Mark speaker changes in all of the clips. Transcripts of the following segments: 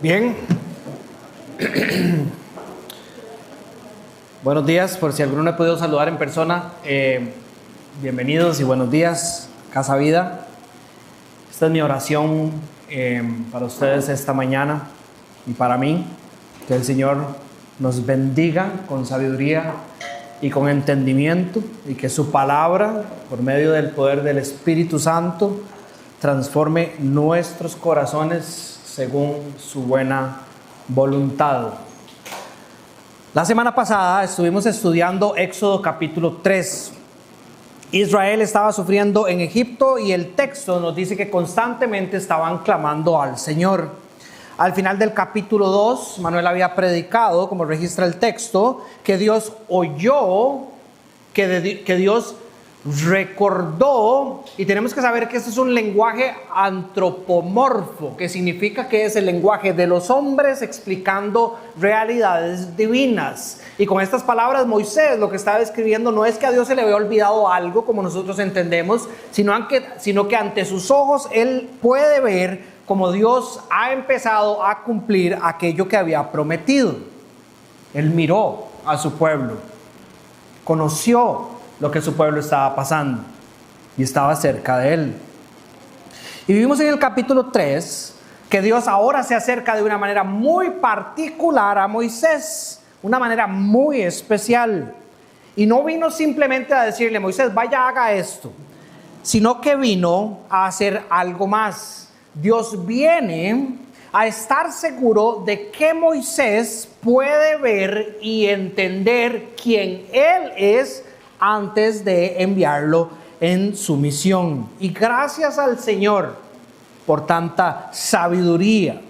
Speaker 1: Bien. Buenos días, por si alguno no he podido saludar en persona. Bienvenidos y buenos días, Casa Vida. Esta es mi oración para ustedes esta mañana y para mí. Que el Señor nos bendiga con sabiduría y con entendimiento, y que su palabra, por medio del poder del Espíritu Santo, transforme nuestros corazones según su buena voluntad. La semana pasada estuvimos estudiando Éxodo capítulo 3. Israel estaba sufriendo en Egipto y el texto nos dice que constantemente estaban clamando al Señor. Al final del capítulo 2, Manuel había predicado, como registra el texto, que Dios oyó, que Dios recordó, y tenemos que saber que este es un lenguaje antropomorfo, que significa que es el lenguaje de los hombres explicando realidades divinas. Y con estas palabras Moisés lo que estaba escribiendo no es que a Dios se le había olvidado algo como nosotros entendemos, sino que ante sus ojos él puede ver cómo Dios ha empezado a cumplir aquello que había prometido. Él miró a su pueblo, conoció lo que su pueblo estaba pasando y estaba cerca de él. Y vimos en el capítulo 3 que Dios ahora se acerca de una manera muy particular a Moisés, una manera muy especial. Y no vino simplemente a decirle: Moisés, vaya, haga esto, sino que vino a hacer algo más. Dios viene a estar seguro de que Moisés puede ver y entender quién él es antes de enviarlo en su misión. Y gracias al Señor por tanta sabiduría.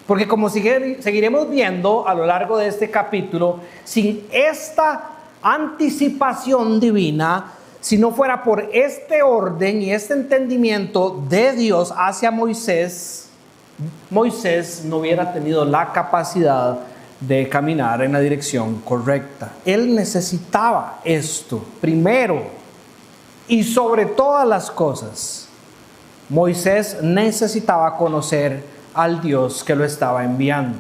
Speaker 1: Porque como seguiremos viendo a lo largo de este capítulo, sin esta anticipación divina, si no fuera por este orden y este entendimiento de Dios hacia Moisés, Moisés no hubiera tenido la capacidad de caminar en la dirección correcta. Él necesitaba esto primero y sobre todas las cosas. Moisés necesitaba conocer al Dios que lo estaba enviando.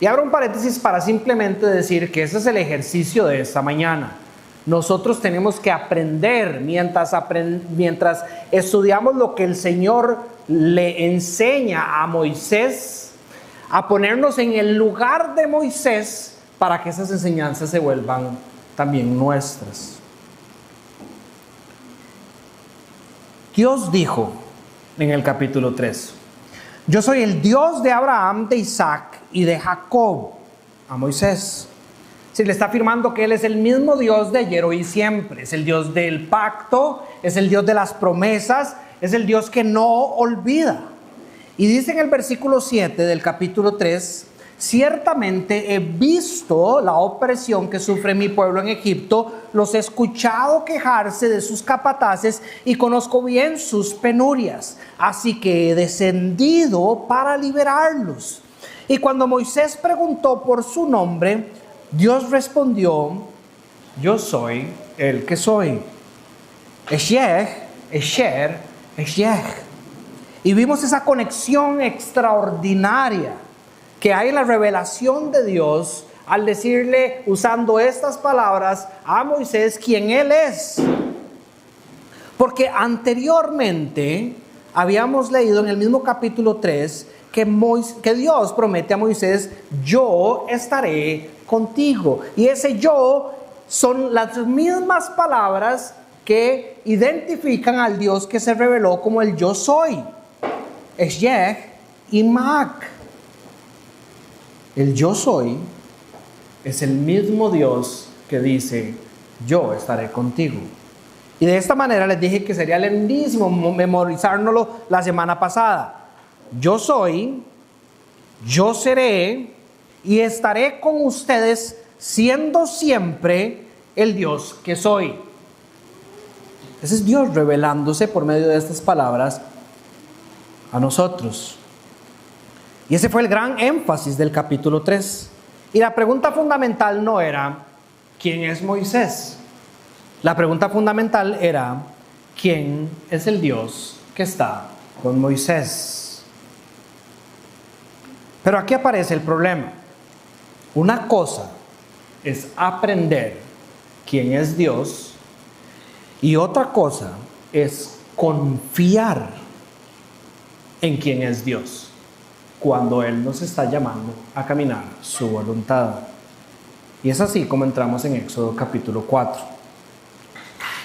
Speaker 1: Y abro un paréntesis para simplemente decir que ese es el ejercicio de esta mañana. Nosotros tenemos que aprender mientras estudiamos lo que el Señor le enseña a Moisés, a ponernos en el lugar de Moisés para que esas enseñanzas se vuelvan también nuestras. Dios dijo en el capítulo 3: yo soy el Dios de Abraham, de Isaac y de Jacob, a Moisés. Se le está afirmando que Él es el mismo Dios de ayer, hoy y siempre. Es el Dios del pacto, es el Dios de las promesas, es el Dios que no olvida. Y dice en el versículo 7 del capítulo 3: ciertamente he visto la opresión que sufre mi pueblo en Egipto, los he escuchado quejarse de sus capataces y conozco bien sus penurias. Así que he descendido para liberarlos. Y cuando Moisés preguntó por su nombre, Dios respondió: yo soy el que soy. Esheh, Esher, Esheh. Y vimos esa conexión extraordinaria que hay en la revelación de Dios al decirle, usando estas palabras, a Moisés quién Él es. Porque anteriormente habíamos leído en el mismo capítulo 3 que Dios promete a Moisés: yo estaré contigo. Y ese yo son las mismas palabras que identifican al Dios que se reveló como el yo soy. Esheh y Mac. El yo soy es el mismo Dios que dice: yo estaré contigo. Y de esta manera les dije que sería lindísimo memorizárnoslo la semana pasada. Yo soy, yo seré y estaré con ustedes siendo siempre el Dios que soy. Ese es Dios revelándose por medio de estas palabras a nosotros. Y ese fue el gran énfasis del capítulo 3. Y la pregunta fundamental no era ¿quién es Moisés? La pregunta fundamental era ¿quién es el Dios que está con Moisés? Pero aquí aparece el problema. Una cosa es aprender quién es Dios y otra cosa es confiar en quién es Dios cuando Él nos está llamando a caminar su voluntad. Y es así como entramos en Éxodo capítulo 4.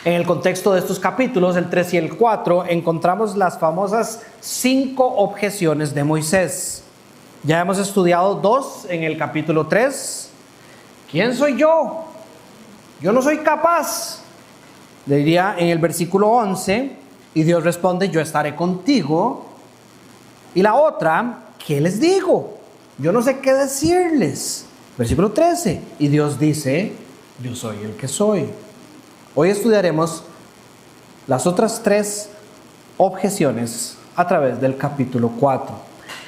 Speaker 1: En el contexto de estos capítulos, el 3 y el 4, encontramos las famosas 5 objeciones de Moisés. Ya hemos estudiado 2 en el capítulo 3. ¿Quién soy yo? Yo no soy capaz. Le diría en el versículo 11, y Dios responde, yo estaré contigo. Y la otra, ¿qué les digo? Yo no sé qué decirles. Versículo 13, y Dios dice, yo soy el que soy. Hoy estudiaremos las otras 3 objeciones a través del capítulo 4.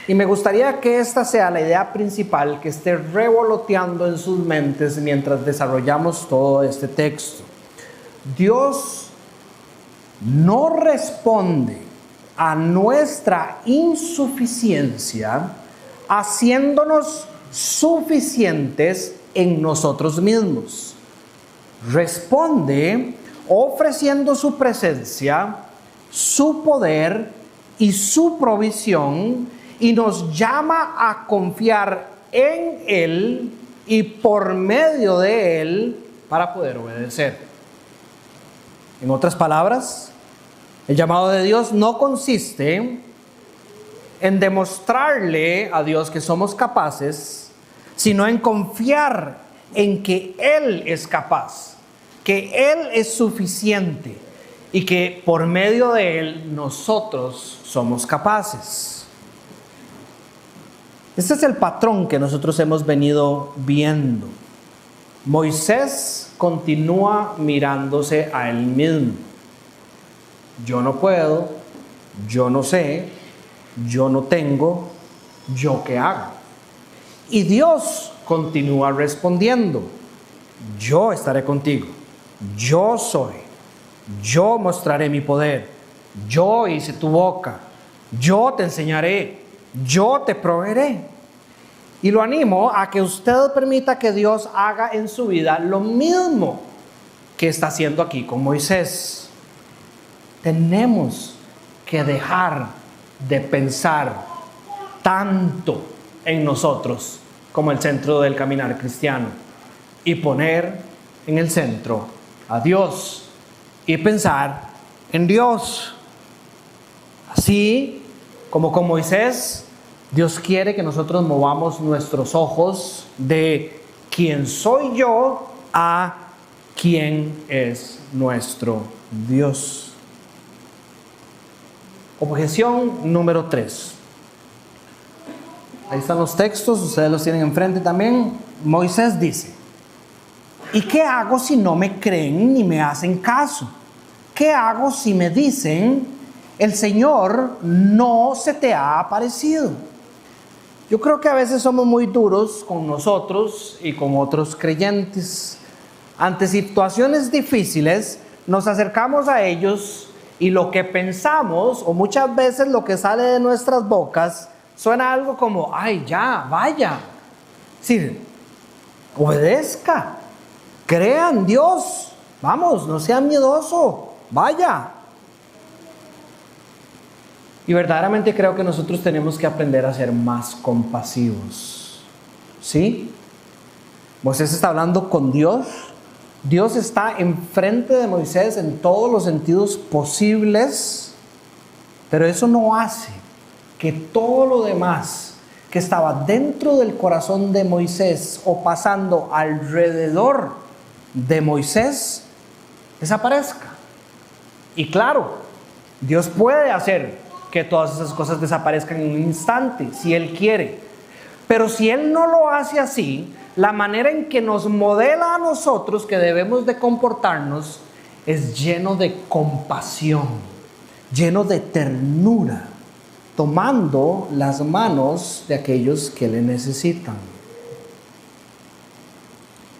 Speaker 1: Y me gustaría que esta sea la idea principal que esté revoloteando en sus mentes mientras desarrollamos todo este texto. Dios no responde a nuestra insuficiencia haciéndonos suficientes en nosotros mismos. Responde ofreciendo su presencia, su poder y su provisión, y nos llama a confiar en Él y por medio de Él para poder obedecer. En otras palabras, el llamado de Dios no consiste en demostrarle a Dios que somos capaces, sino en confiar en que Él es capaz, que Él es suficiente y que por medio de Él nosotros somos capaces. Este es el patrón que nosotros hemos venido viendo. Moisés continúa mirándose a él mismo. Yo no puedo, yo no sé, yo no tengo, ¿yo qué hago? Y Dios continúa respondiendo, yo estaré contigo, yo soy, yo mostraré mi poder, yo hice tu boca, yo te enseñaré, yo te proveeré. Y lo animo a que usted permita que Dios haga en su vida lo mismo que está haciendo aquí con Moisés. Tenemos que dejar de pensar tanto en nosotros como el centro del caminar cristiano y poner en el centro a Dios y pensar en Dios. Así como con Moisés, Dios quiere que nosotros movamos nuestros ojos de quién soy yo a quién es nuestro Dios. Objeción número 3. Ahí están los textos, ustedes los tienen enfrente también. Moisés dice, ¿y qué hago si no me creen ni me hacen caso? ¿Qué hago si me dicen, el Señor no se te ha aparecido? Yo creo que a veces somos muy duros con nosotros y con otros creyentes. Ante situaciones difíciles, nos acercamos a ellos y lo que pensamos, o muchas veces lo que sale de nuestras bocas, suena algo como, ay, ya, vaya. Sí, obedezca, crea en Dios, vamos, no sea miedoso, vaya. Y verdaderamente creo que nosotros tenemos que aprender a ser más compasivos. ¿Sí? Moisés está hablando con Dios. Dios está enfrente de Moisés en todos los sentidos posibles. Pero eso no hace que todo lo demás que estaba dentro del corazón de Moisés o pasando alrededor de Moisés desaparezca. Y claro, Dios puede hacer que todas esas cosas desaparezcan en un instante, si Él quiere. Pero si Él no lo hace así, la manera en que nos modela a nosotros que debemos de comportarnos es lleno de compasión, lleno de ternura, tomando las manos de aquellos que le necesitan.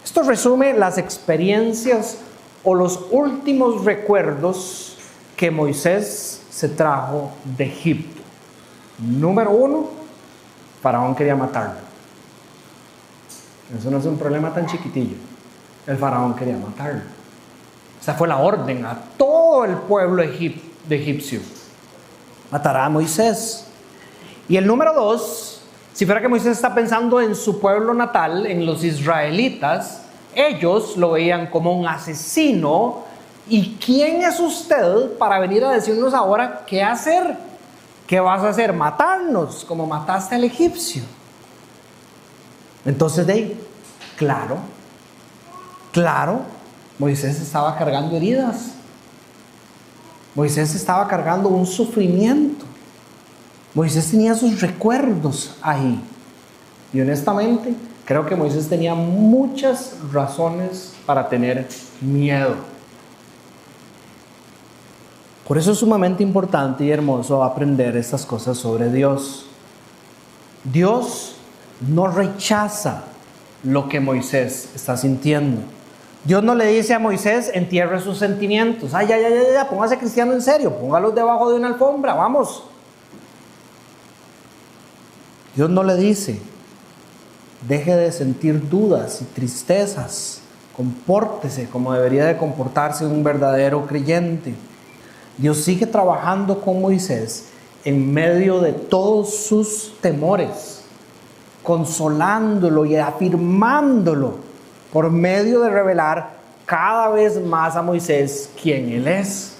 Speaker 1: Esto resume las experiencias o los últimos recuerdos que Moisés se trajo de Egipto. Número 1, Faraón quería matarlo. Eso no es un problema tan chiquitillo. El faraón quería matarlo. Esa fue la orden a todo el pueblo egipcio. Matará a Moisés. Y el número 2, si fuera que Moisés está pensando en su pueblo natal, en los israelitas, ellos lo veían como un asesino. ¿Y quién es usted para venir a decirnos ahora qué hacer? ¿Qué vas a hacer? ¿Matarnos como mataste al egipcio? Entonces, claro, Moisés estaba cargando heridas. Moisés estaba cargando un sufrimiento. Moisés tenía sus recuerdos ahí. Y honestamente, creo que Moisés tenía muchas razones para tener miedo. Por eso es sumamente importante y hermoso aprender estas cosas sobre Dios. Dios no rechaza lo que Moisés está sintiendo. Dios no le dice a Moisés, entierre sus sentimientos. Ya, póngase cristiano en serio, póngalos debajo de una alfombra, vamos. Dios no le dice, deje de sentir dudas y tristezas, compórtese como debería de comportarse un verdadero creyente. Dios sigue trabajando con Moisés en medio de todos sus temores, consolándolo y afirmándolo por medio de revelar cada vez más a Moisés quién él es.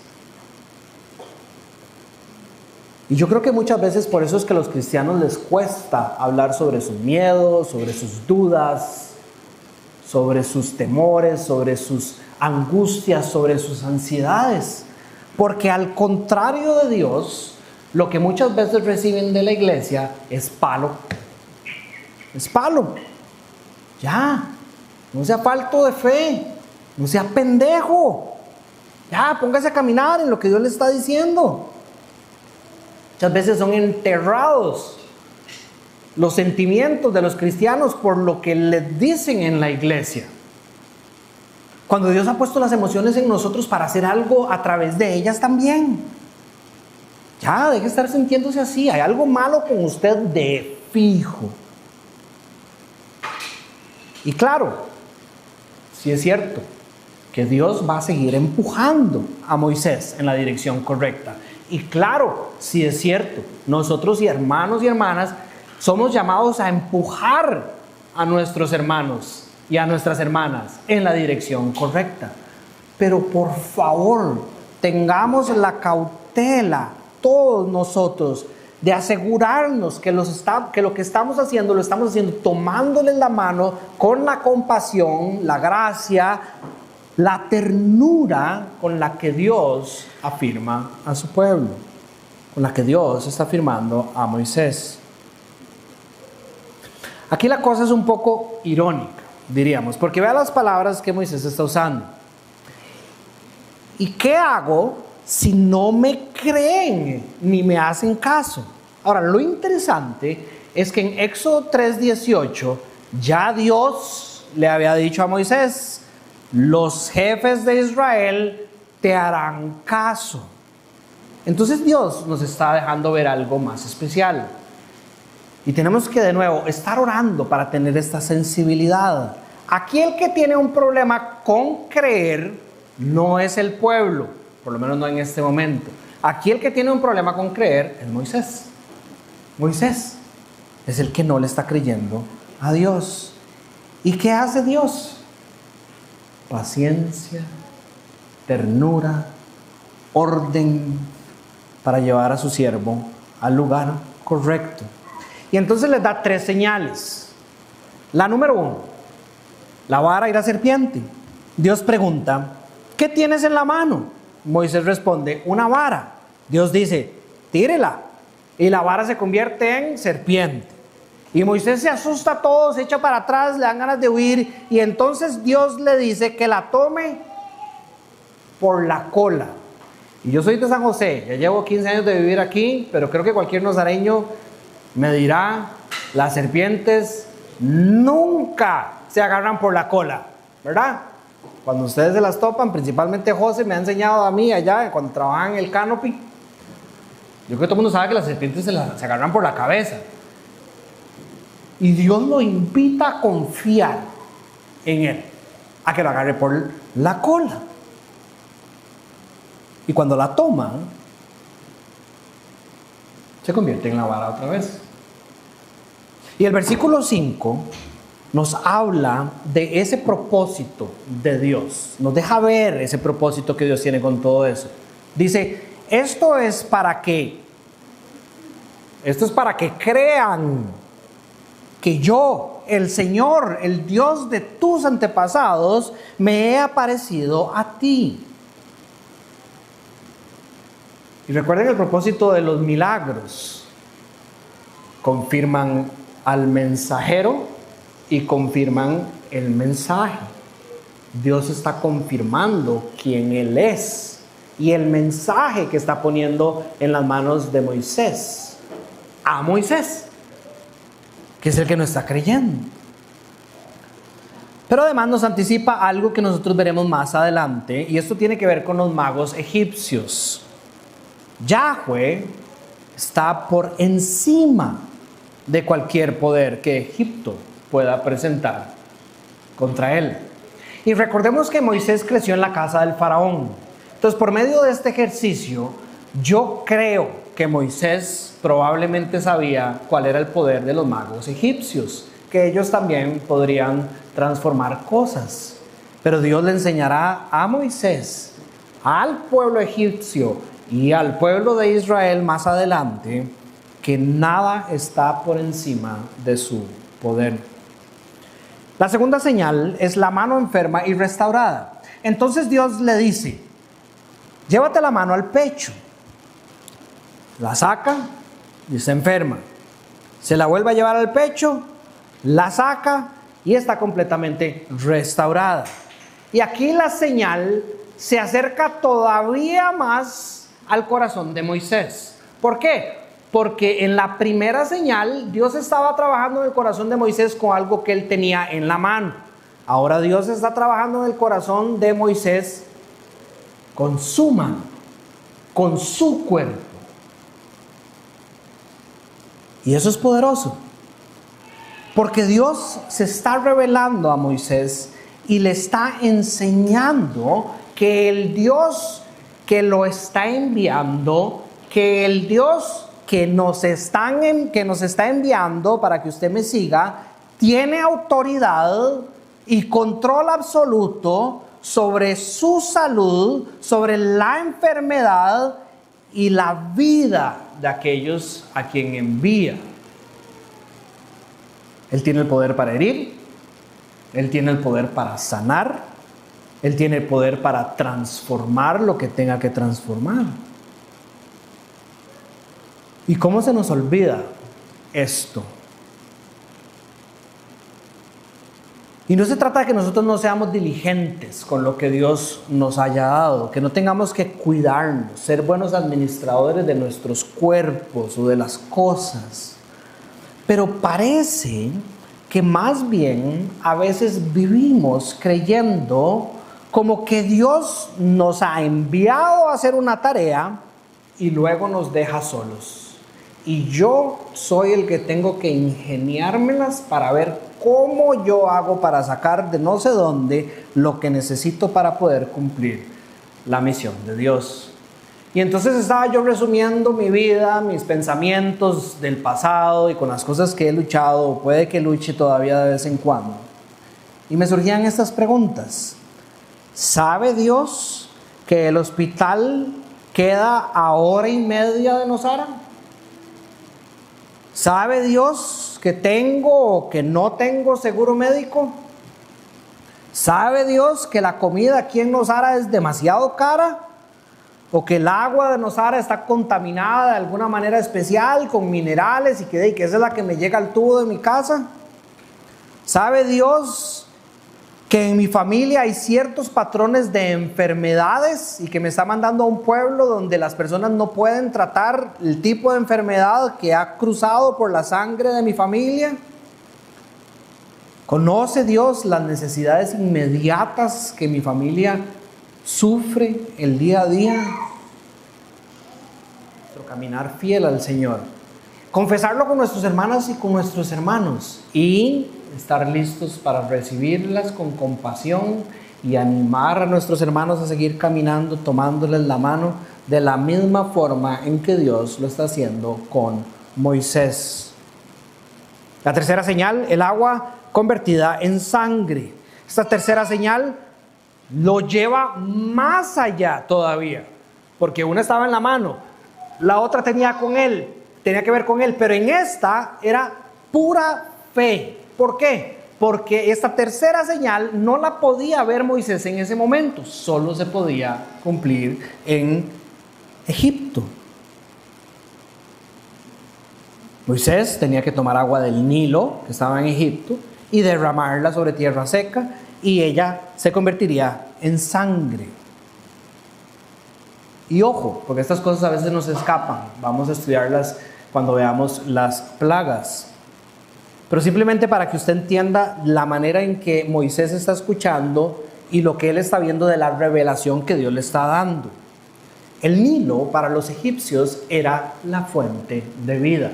Speaker 1: Y yo creo que muchas veces por eso es que a los cristianos les cuesta hablar sobre sus miedos, sobre sus dudas, sobre sus temores, sobre sus angustias, sobre sus ansiedades. Porque al contrario de Dios, lo que muchas veces reciben de la iglesia es palo. Es palo. Ya, no sea falto de fe, no sea pendejo. Ya, póngase a caminar en lo que Dios le está diciendo. Muchas veces son enterrados los sentimientos de los cristianos por lo que les dicen en la iglesia. Cuando Dios ha puesto las emociones en nosotros para hacer algo a través de ellas también. Ya, deje de estar sintiéndose así. Hay algo malo con usted de fijo. Y claro, sí es cierto que Dios va a seguir empujando a Moisés en la dirección correcta. Y claro, sí es cierto, nosotros y hermanos y hermanas somos llamados a empujar a nuestros hermanos y a nuestras hermanas en la dirección correcta. Pero por favor, tengamos la cautela, todos nosotros, de asegurarnos que lo que estamos haciendo, lo estamos haciendo tomándoles la mano con la compasión, la gracia, la ternura con la que Dios afirma a su pueblo, con la que Dios está afirmando a Moisés. Aquí la cosa es un poco irónica, diríamos, porque vea las palabras que Moisés está usando. ¿Y qué hago si no me creen ni me hacen caso? Ahora, lo interesante es que en Éxodo 3:18 ya Dios le había dicho a Moisés: los jefes de Israel te harán caso. Entonces Dios nos está dejando ver algo más especial. Y tenemos que de nuevo estar orando para tener esta sensibilidad. Aquí el que tiene un problema con creer no es el pueblo, por lo menos no en este momento. Aquí el que tiene un problema con creer es Moisés. Moisés es el que no le está creyendo a Dios. ¿Y qué hace Dios? Paciencia, ternura, orden para llevar a su siervo al lugar correcto. Y entonces les da 3 señales. La número 1, la vara y la serpiente. Dios pregunta: ¿qué tienes en la mano? Moisés responde: una vara. Dios dice: tírela. Y la vara se convierte en serpiente. Y Moisés se asusta todo, se echa para atrás, le dan ganas de huir. Y entonces Dios le dice que la tome por la cola. Y yo soy de San José, ya llevo 15 años de vivir aquí, pero creo que cualquier nazareño me dirá: las serpientes nunca se agarran por la cola, ¿verdad? Cuando ustedes se las topan, principalmente José me ha enseñado a mí allá, cuando trabajaba en el canopy. Yo creo que todo el mundo sabe que las serpientes se agarran por la cabeza. Y Dios lo invita a confiar en Él, a que lo agarre por la cola. Y cuando la toma, se convierte en la vara otra vez. Y el versículo 5 nos habla de ese propósito de Dios. Nos deja ver ese propósito que Dios tiene con todo eso. Dice, esto es para que crean que yo, el Señor, el Dios de tus antepasados, me he aparecido a ti. Y recuerden el propósito de los milagros. Confirman al mensajero y confirman el mensaje. Dios está confirmando quién Él es y el mensaje que está poniendo en las manos de Moisés. A Moisés, que es el que no está creyendo. Pero además nos anticipa algo que nosotros veremos más adelante, y esto tiene que ver con los magos egipcios. Yahweh está por encima de cualquier poder que Egipto pueda presentar contra él. Y recordemos que Moisés creció en la casa del faraón. Entonces, por medio de este ejercicio, yo creo que Moisés probablemente sabía cuál era el poder de los magos egipcios, que ellos también podrían transformar cosas. Pero Dios le enseñará a Moisés, al pueblo egipcio y al pueblo de Israel más adelante, que nada está por encima de su poder. La segunda señal es la mano enferma y restaurada. Entonces Dios le dice, llévate la mano al pecho. La saca y está enferma. Se la vuelve a llevar al pecho, la saca y está completamente restaurada. Y aquí la señal se acerca todavía más al corazón de Moisés. ¿Por qué? Porque en la primera señal Dios estaba trabajando en el corazón de Moisés con algo que él tenía en la mano. Ahora Dios está trabajando en el corazón de Moisés con su mano, con su cuerpo. Y eso es poderoso, porque Dios se está revelando a Moisés y le está enseñando que el Dios que lo está enviando, que el Dios que nos está enviando para que usted me siga, tiene autoridad y control absoluto sobre su salud, sobre la enfermedad y la vida de aquellos a quien envía. Él tiene el poder para herir, Él tiene el poder para sanar, Él tiene el poder para transformar lo que tenga que transformar. ¿Y cómo se nos olvida esto? Y no se trata de que nosotros no seamos diligentes con lo que Dios nos haya dado, que no tengamos que cuidarnos, ser buenos administradores de nuestros cuerpos o de las cosas. Pero parece que más bien a veces vivimos creyendo como que Dios nos ha enviado a hacer una tarea y luego nos deja solos. Y yo soy el que tengo que ingeniármelas para ver cómo yo hago para sacar de no sé dónde lo que necesito para poder cumplir la misión de Dios. Y entonces estaba yo resumiendo mi vida, mis pensamientos del pasado y con las cosas que he luchado, o puede que luche todavía de vez en cuando. Y me surgían estas preguntas. ¿Sabe Dios que el hospital queda a 1:30 de Nosara? ¿Sabe Dios que tengo o que no tengo seguro médico? ¿Sabe Dios que la comida aquí en Nosara es demasiado cara? ¿O que el agua de Nosara está contaminada de alguna manera especial con minerales y que esa es la que me llega al tubo de mi casa? ¿Sabe Dios que en mi familia hay ciertos patrones de enfermedades y que me está mandando a un pueblo donde las personas no pueden tratar el tipo de enfermedad que ha cruzado por la sangre de mi familia? ¿Conoce Dios las necesidades inmediatas que mi familia sufre el día a día? Nuestro caminar fiel al Señor. confesarlo con nuestras hermanas y con nuestros hermanos y estar listos para recibirlas con compasión y animar a nuestros hermanos a seguir caminando, tomándoles la mano de la misma forma en que Dios lo está haciendo con Moisés. La tercera señal, el agua convertida en sangre. Esta tercera señal lo lleva más allá todavía, porque una estaba en la mano, la otra tenía que ver con él, pero en esta era pura fe. ¿Por qué? Porque esta tercera señal no la podía ver Moisés en ese momento, solo se podía cumplir en Egipto. Moisés tenía que tomar agua del Nilo, que estaba en Egipto, y derramarla sobre tierra seca, y ella se convertiría en sangre. Y ojo, porque estas cosas a veces nos escapan, vamos a estudiarlas cuando veamos las plagas. Pero simplemente para que usted entienda la manera en que Moisés está escuchando y lo que él está viendo de la revelación que Dios le está dando. El Nilo para los egipcios era la fuente de vida.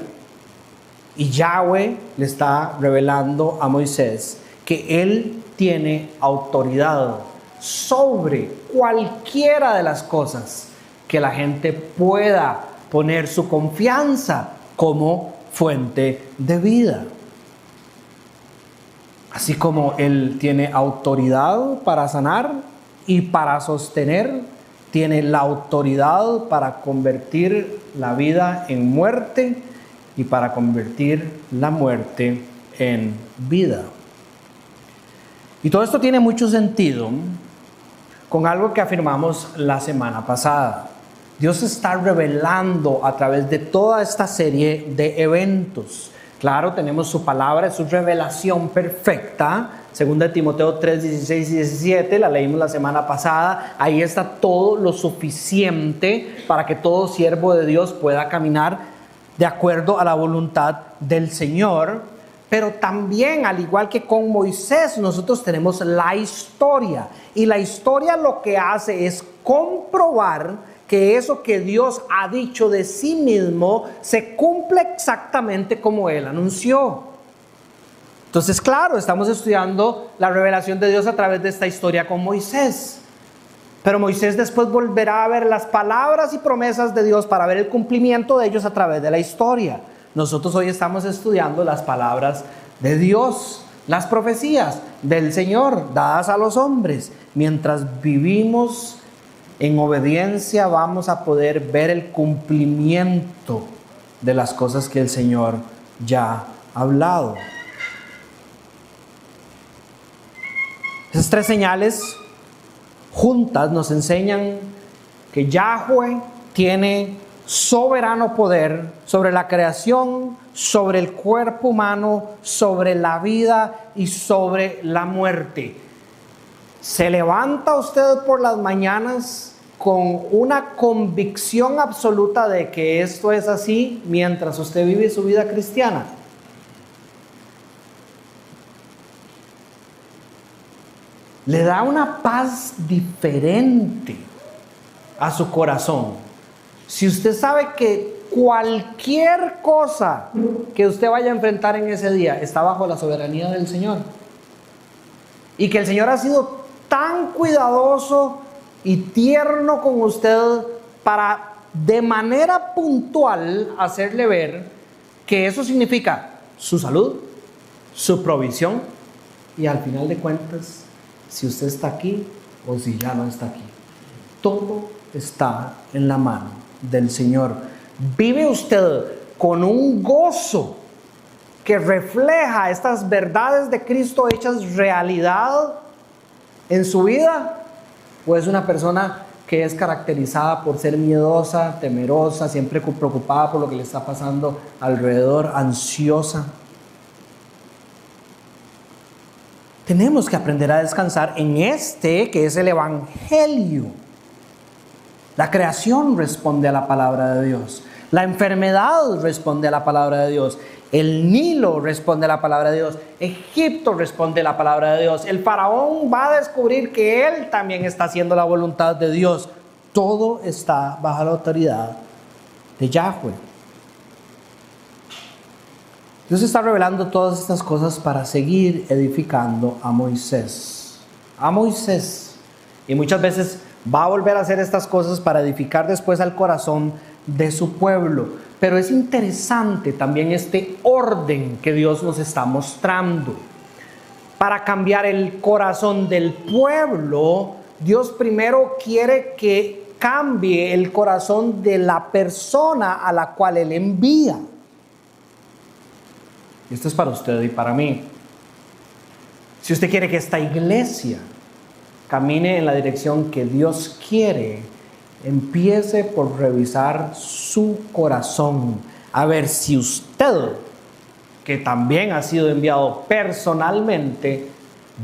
Speaker 1: Y Yahweh le está revelando a Moisés que él tiene autoridad sobre cualquiera de las cosas que la gente pueda poner su confianza como fuente de vida. Así como él tiene autoridad para sanar y para sostener, tiene la autoridad para convertir la vida en muerte y para convertir la muerte en vida. Y todo esto tiene mucho sentido con algo que afirmamos la semana pasada. Dios está revelando a través de toda esta serie de eventos. Claro, tenemos su palabra, su revelación perfecta. 2 Timoteo 3, 16 y 17, la leímos la semana pasada. Ahí está todo lo suficiente para que todo siervo de Dios pueda caminar de acuerdo a la voluntad del Señor. Pero también, al igual que con Moisés, nosotros tenemos la historia. Y la historia lo que hace es comprobar que eso que Dios ha dicho de sí mismo se cumple exactamente como Él anunció. Entonces, claro, estamos estudiando la revelación de Dios a través de esta historia con Moisés. Pero Moisés después volverá a ver las palabras y promesas de Dios para ver el cumplimiento de ellos a través de la historia. Nosotros hoy estamos estudiando las palabras de Dios, las profecías del Señor dadas a los hombres. Mientras vivimos en obediencia, vamos a poder ver el cumplimiento de las cosas que el Señor ya ha hablado. Esas tres señales juntas nos enseñan que Yahweh tiene soberano poder sobre la creación, sobre el cuerpo humano, sobre la vida y sobre la muerte. ¿Se levanta usted por las mañanas con una convicción absoluta de que esto es así mientras usted vive su vida cristiana? Le da una paz diferente a su corazón. Si usted sabe que cualquier cosa que usted vaya a enfrentar en ese día está bajo la soberanía del Señor, y que el Señor ha sido tan cuidadoso y tierno con usted para de manera puntual hacerle ver que eso significa su salud, su provisión y al final de cuentas, si usted está aquí o si ya no está aquí, todo está en la mano del Señor. ¿Vive usted con un gozo que refleja estas verdades de Cristo hechas realidad en su vida? ¿O es una persona que es caracterizada por ser miedosa, temerosa, siempre preocupada por lo que le está pasando alrededor, ansiosa? Tenemos que aprender a descansar en que es el Evangelio. La creación responde a la palabra de Dios. La enfermedad responde a la palabra de Dios. El Nilo responde a la palabra de Dios. Egipto responde a la palabra de Dios. El faraón va a descubrir que él también está haciendo la voluntad de Dios. Todo está bajo la autoridad de Yahweh. Dios está revelando todas estas cosas para seguir edificando a Moisés. A Moisés. Y muchas veces va a volver a hacer estas cosas para edificar después al corazón de su pueblo. Pero es interesante también este orden que Dios nos está mostrando. Para cambiar el corazón del pueblo, Dios primero quiere que cambie el corazón de la persona a la cual Él envía. Esto es para usted y para mí. Si usted quiere que esta iglesia camine en la dirección que Dios quiere, empiece por revisar su corazón, a ver si usted, que también ha sido enviado personalmente,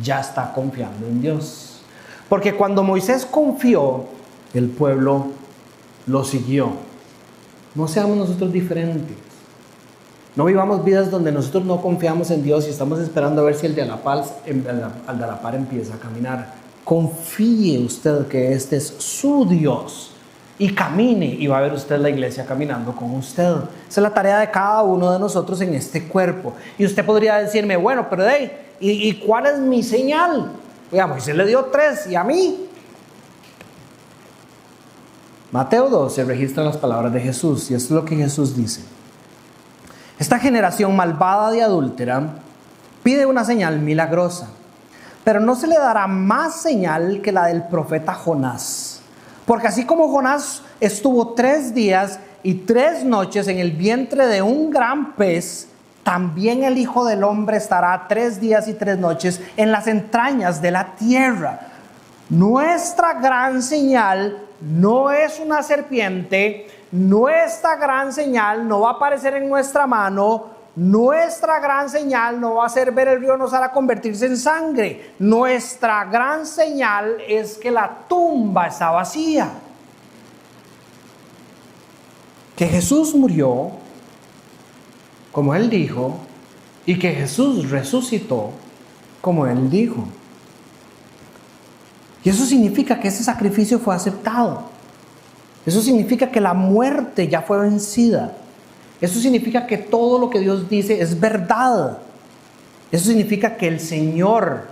Speaker 1: ya está confiando en Dios. Porque cuando Moisés confió, el pueblo lo siguió. No seamos nosotros diferentes. No vivamos vidas donde nosotros no confiamos en Dios y estamos esperando a ver si el de la par empieza a caminar. Confíe usted que este es su Dios y camine, y va a ver usted la iglesia caminando con usted. Esa es la tarea de cada uno de nosotros en este cuerpo. Y usted podría decirme, bueno, pero ¿y cuál es mi señal? Oiga, Moisés le dio 3 y a mí. Mateo 12 registra las palabras de Jesús y esto es lo que Jesús dice. Esta generación malvada y adúltera pide una señal milagrosa, pero no se le dará más señal que la del profeta Jonás. Porque así como Jonás estuvo 3 días y 3 noches en el vientre de un gran pez, también el Hijo del Hombre estará 3 días y 3 noches en las entrañas de la tierra. Nuestra gran señal no es una serpiente. Nuestra gran señal no va a aparecer en nuestra mano. Nuestra gran señal no va a ser ver el río Nozara convertirse en sangre. Nuestra gran señal es que la tumba está vacía. Que Jesús murió, como Él dijo, y que Jesús resucitó, como Él dijo. Y eso significa que ese sacrificio fue aceptado. Eso significa que la muerte ya fue vencida. Eso significa que todo lo que Dios dice es verdad. Eso significa que el Señor,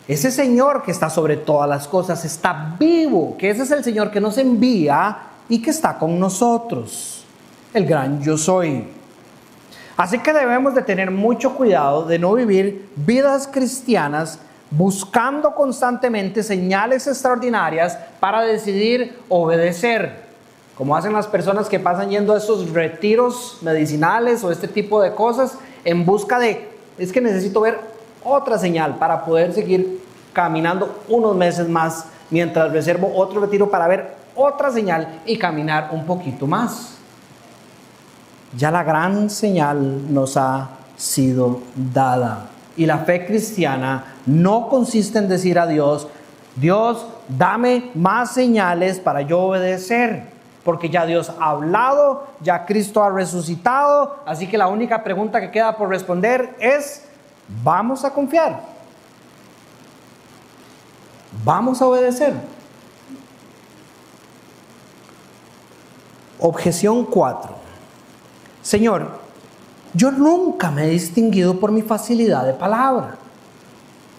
Speaker 1: ese Señor que está sobre todas las cosas, está vivo. Que ese es el Señor que nos envía y que está con nosotros. El gran yo soy. Así que debemos de tener mucho cuidado de no vivir vidas cristianas buscando constantemente señales extraordinarias para decidir obedecer, como hacen las personas que pasan yendo a esos retiros medicinales o este tipo de cosas en busca de, es que necesito ver otra señal para poder seguir caminando unos meses más mientras reservo otro retiro para ver otra señal y caminar un poquito más. Ya la gran señal nos ha sido dada. Y la fe cristiana no consiste en decir a Dios, Dios, dame más señales para yo obedecer. Porque ya Dios ha hablado, ya Cristo ha resucitado. Así que la única pregunta que queda por responder es, ¿vamos a confiar? ¿Vamos a obedecer? Objeción 4. Señor, yo nunca me he distinguido por mi facilidad de palabra.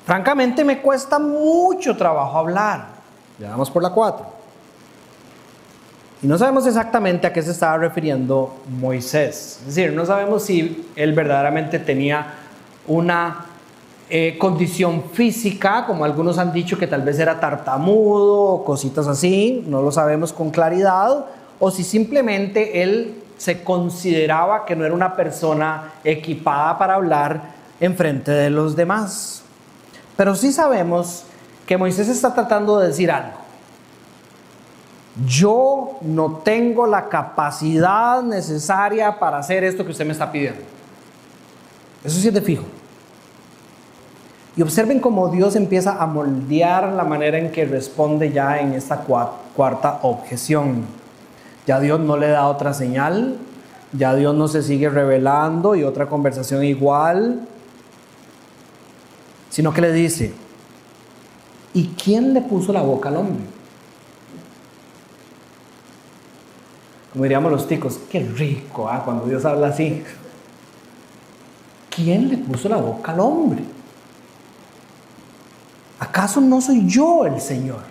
Speaker 1: Francamente me cuesta mucho trabajo hablar. Le damos por la 4. Y no sabemos exactamente a qué se estaba refiriendo Moisés. Es decir, no sabemos si él verdaderamente tenía una condición física, como algunos han dicho que tal vez era tartamudo o cositas así. No lo sabemos con claridad. O si simplemente él se consideraba que no era una persona equipada para hablar en frente de los demás. Pero sí sabemos que Moisés está tratando de decir algo. Yo no tengo la capacidad necesaria para hacer esto que usted me está pidiendo. Eso sí es de fijo. Y observen cómo Dios empieza a moldear la manera en que responde ya en esta cuarta objeción. Ya Dios no le da otra señal, ya Dios no se sigue revelando y otra conversación igual, sino que le dice, ¿y quién le puso la boca al hombre? Como diríamos los ticos, qué rico, cuando Dios habla así. ¿quién le puso la boca al hombre? ¿Acaso no soy yo el Señor?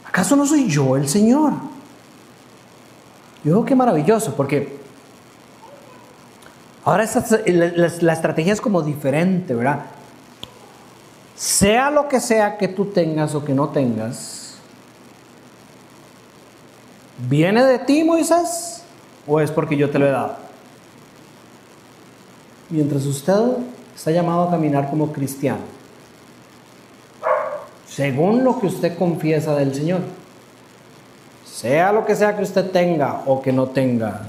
Speaker 1: ¿Acaso no soy yo el Señor? Yo digo, qué maravilloso, porque ahora la estrategia es como diferente, ¿verdad? Sea lo que sea que tú tengas o que no tengas, ¿viene de ti, Moisés? ¿O es porque yo te lo he dado? Mientras usted está llamado a caminar como cristiano, según lo que usted confiesa del Señor, sea lo que sea que usted tenga o que no tenga,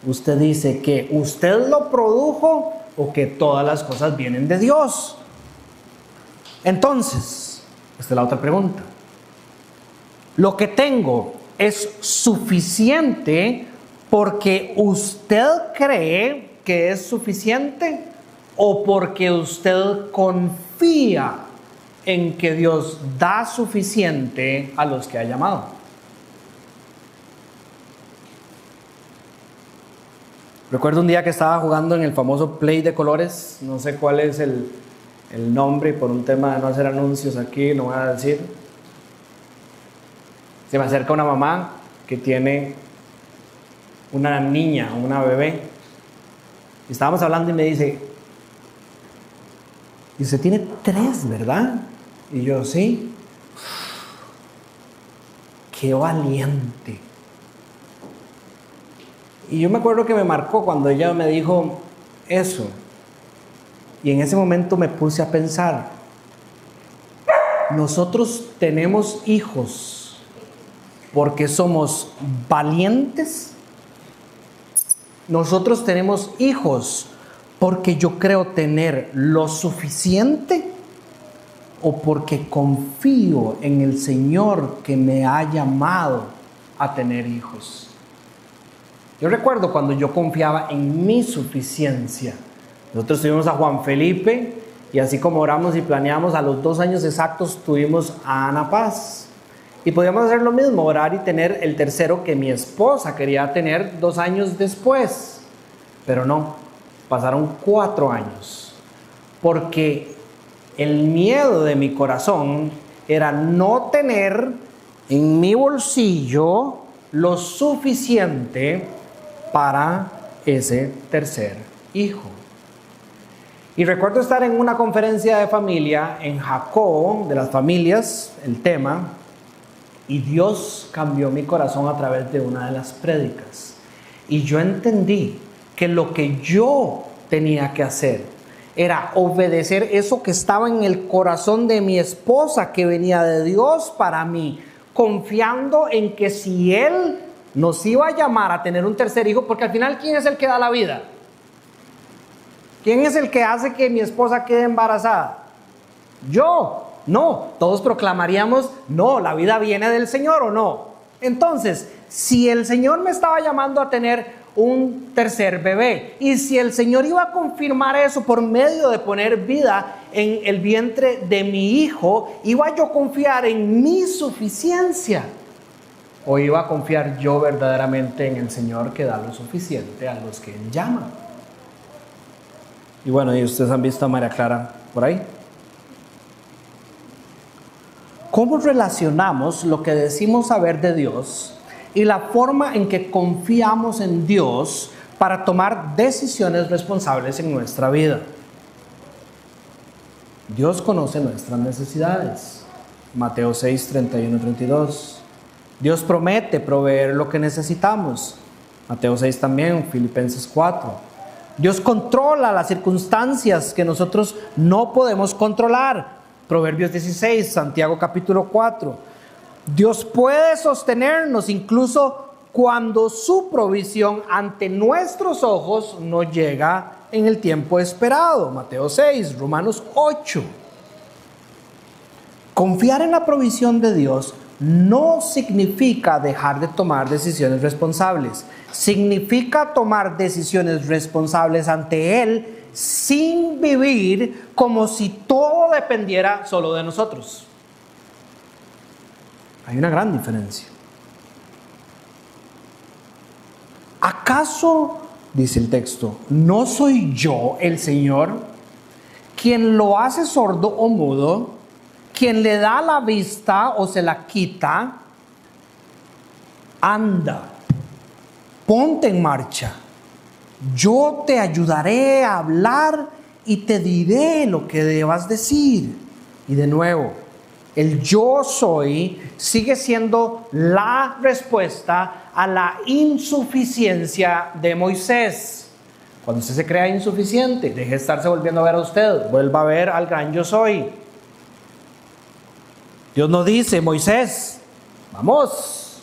Speaker 1: usted dice que usted lo produjo o que todas las cosas vienen de Dios. Entonces, esta es la otra pregunta. ¿Lo que tengo es suficiente porque usted cree que es suficiente o porque usted confía en que Dios da suficiente a los que ha llamado? Recuerdo un día que estaba jugando en el famoso Play de colores, no sé cuál es el nombre, y por un tema de no hacer anuncios aquí, no voy a decir. Se me acerca una mamá que tiene una niña, una bebé. Y estábamos hablando y me dice, y usted tiene 3, ¿verdad? Y yo, sí. ¡Qué valiente! Y yo me acuerdo que me marcó cuando ella me dijo eso. Y en ese momento me puse a pensar, nosotros tenemos hijos porque somos valientes. Nosotros tenemos hijos porque yo creo tener lo suficiente o porque confío en el Señor que me ha llamado a tener hijos. Yo recuerdo cuando yo confiaba en mi suficiencia. Nosotros tuvimos a Juan Felipe y así como oramos y planeamos, a los 2 años exactos tuvimos a Ana Paz. Y podíamos hacer lo mismo, orar y tener el tercero que mi esposa quería tener 2 años después. Pero no, pasaron 4 años. Porque el miedo de mi corazón era no tener en mi bolsillo lo suficiente para ese tercer hijo. Y recuerdo estar en una conferencia de familia en Jacob, de las familias, el tema, y Dios cambió mi corazón a través de una de las prédicas. Y yo entendí que lo que yo tenía que hacer era obedecer eso que estaba en el corazón de mi esposa, que venía de Dios para mí, confiando en que si Él nos iba a llamar a tener un tercer hijo, porque al final, ¿quién es el que da la vida? ¿Quién es el que hace que mi esposa quede embarazada? Yo. No, todos proclamaríamos, no, la vida viene del Señor, ¿o no? Entonces, si el Señor me estaba llamando a tener un tercer bebé, y si el Señor iba a confirmar eso por medio de poner vida en el vientre de mi hijo, ¿iba yo a confiar en mi suficiencia? ¿O iba a confiar yo verdaderamente en el Señor que da lo suficiente a los que Él llama? Y bueno, y ustedes han visto a María Clara por ahí. ¿Cómo relacionamos lo que decimos saber de Dios y la forma en que confiamos en Dios para tomar decisiones responsables en nuestra vida? Dios conoce nuestras necesidades. Mateo 6, 31, 32. Dios promete proveer lo que necesitamos. Mateo 6 también, Filipenses 4. Dios controla las circunstancias que nosotros no podemos controlar. Proverbios 16, Santiago capítulo 4. Dios puede sostenernos incluso cuando su provisión ante nuestros ojos no llega en el tiempo esperado. Mateo 6, Romanos 8. Confiar en la provisión de Dios no significa dejar de tomar decisiones responsables. Significa tomar decisiones responsables ante Él sin vivir como si todo dependiera solo de nosotros. Hay una gran diferencia. ¿Acaso dice el texto, ¿no soy yo el Señor quien lo hace sordo o mudo, quien le da la vista o se la quita? Anda, ponte en marcha. Yo te ayudaré a hablar y te diré lo que debas decir. Y de nuevo, el yo soy sigue siendo la respuesta a la insuficiencia de Moisés. Cuando usted se crea insuficiente, deje de estarse volviendo a ver a usted, vuelva a ver al gran yo soy. Dios no dice, Moisés, vamos,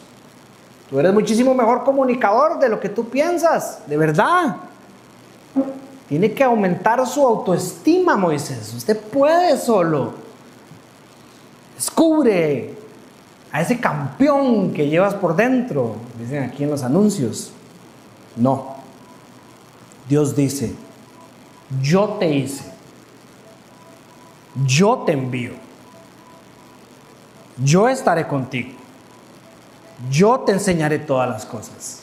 Speaker 1: tú eres muchísimo mejor comunicador de lo que tú piensas, de verdad. Tiene que aumentar su autoestima, Moisés. Usted puede solo. Descubre a ese campeón que llevas por dentro, dicen aquí en los anuncios. No. Dios dice, yo te hice, yo te envío, yo estaré contigo, yo te enseñaré todas las cosas.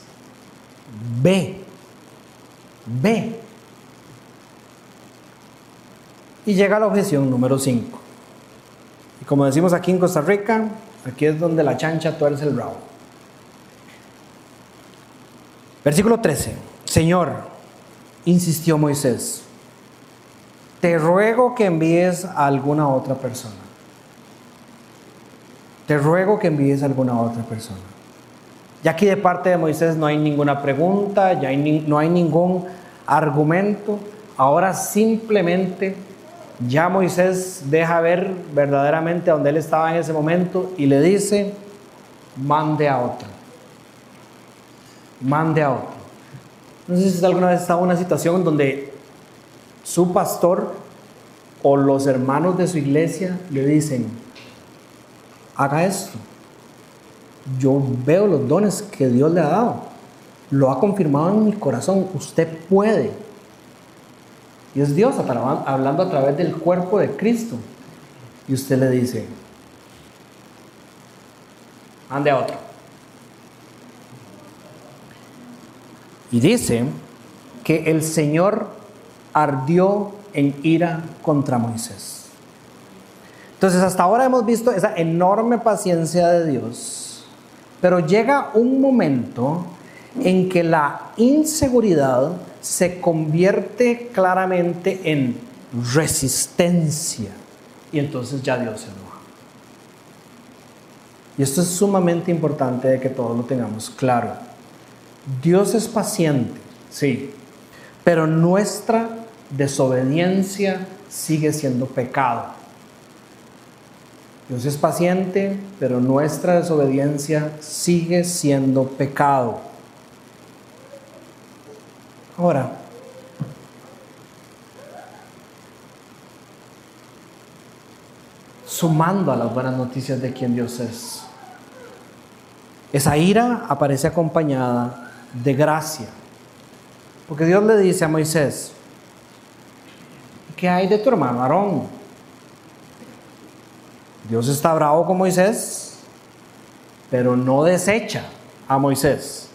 Speaker 1: Ve, ve. Y llega la objeción número 5. Y como decimos aquí en Costa Rica, aquí es donde la chancha tuerce el rabo. Versículo 13. Señor, insistió Moisés, te ruego que envíes a alguna otra persona. Te ruego que envíes a alguna otra persona. Ya aquí de parte de Moisés no hay ninguna pregunta, no hay ningún argumento. Ahora simplemente ya Moisés deja ver verdaderamente a donde él estaba en ese momento y le dice, mande a otro. Mande a otro. No sé si usted alguna vez estaba en una situación donde su pastor o los hermanos de su iglesia le dicen, haga esto. Yo veo los dones que Dios le ha dado. Lo ha confirmado en mi corazón. Usted puede. Y es Dios hablando a través del cuerpo de Cristo. Y usted le dice, ande a otro. Y dice que el Señor ardió en ira contra Moisés. Entonces hasta ahora hemos visto esa enorme paciencia de Dios. Pero llega un momento en que la inseguridad se convierte claramente en resistencia. Y entonces ya Dios se enoja. Y esto es sumamente importante de que todos lo tengamos claro. Dios es paciente, sí, pero nuestra desobediencia sigue siendo pecado. Dios es paciente, pero nuestra desobediencia sigue siendo pecado. Ahora, sumando a las buenas noticias de quién Dios es, esa ira aparece acompañada de gracia. Porque Dios le dice a Moisés, ¿qué hay de tu hermano Aarón? Dios está bravo con Moisés, pero no desecha a Moisés.